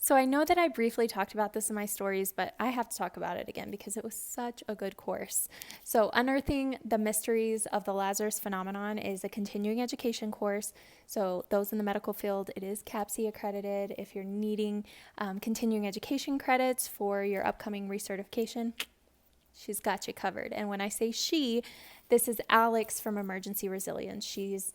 So I know that I briefly talked about this in my stories, but I have to talk about it again because it was such a good course. So Unearthing the Mysteries of the Lazarus Phenomenon is a continuing education course. So those in the medical field, it is CAPC accredited. If you're needing continuing education credits for your upcoming recertification, she's got you covered. And when I say she, this is Alex from Emergency Resilience. She's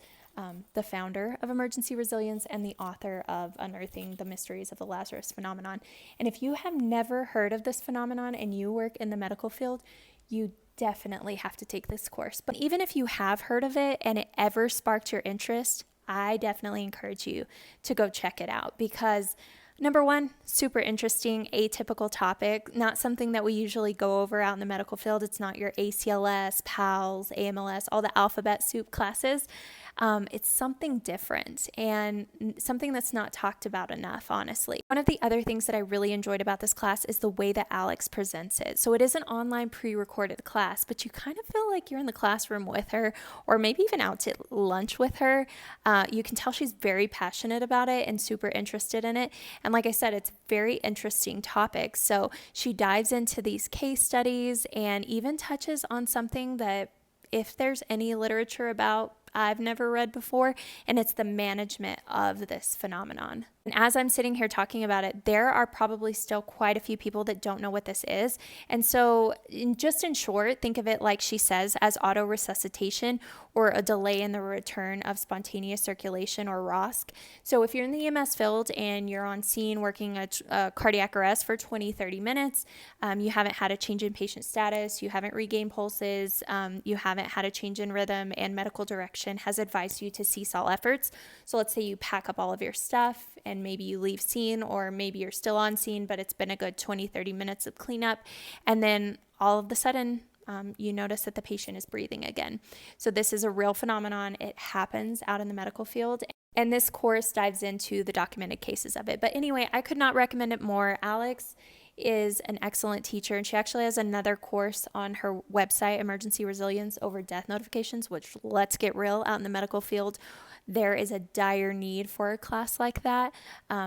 the founder of Emergency Resilience and the author of Unearthing the Mysteries of the Lazarus Phenomenon. And if you have never heard of this phenomenon and you work in the medical field, you definitely have to take this course. But even if you have heard of it and it ever sparked your interest, I definitely encourage you to go check it out because number one, super interesting, atypical topic, not something that we usually go over out in the medical field. It's not your ACLS, PALS, AMLS, all the alphabet soup classes. It's something different and something that's not talked about enough, honestly. One of the other things that I really enjoyed about this class is the way that Alex presents it. So it is an online pre-recorded class, but you kind of feel like you're in the classroom with her or maybe even out to lunch with her. You can tell she's very passionate about it and super interested in it. And like I said, it's very interesting topics. So she dives into these case studies and even touches on something that if there's any literature about, I've never read before, and it's the management of this phenomenon. And as I'm sitting here talking about it, there are probably still quite a few people that don't know what this is. And so in short, think of it like she says as autoresuscitation or a delay in the return of spontaneous circulation or ROSC. So if you're in the EMS field and you're on scene working a cardiac arrest for 20, 30 minutes, you haven't had a change in patient status, you haven't regained pulses, you haven't had a change in rhythm, and medical direction has advised you to cease all efforts. So let's say you pack up all of your stuff and maybe you leave scene, or maybe you're still on scene, but it's been a good 20, 30 minutes of cleanup. And then all of a sudden, you notice that the patient is breathing again. So this is a real phenomenon. It happens out in the medical field. And this course dives into the documented cases of it. But anyway, I could not recommend it more. Alex is an excellent teacher, and she actually has another course on her website, Emergency Resilience over Death Notifications, which, let's get real, out in the medical field, there is a dire need for a class like that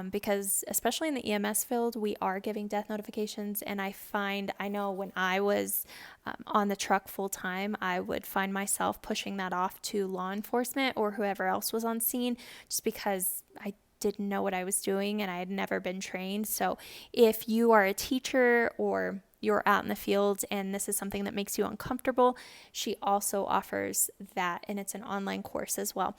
because especially in the EMS field, we are giving death notifications. And I know when I was on the truck full time, I would find myself pushing that off to law enforcement or whoever else was on scene just because I didn't know what I was doing and I had never been trained. So if you are a teacher or you're out in the field and this is something that makes you uncomfortable, she also offers that, and it's an online course as well.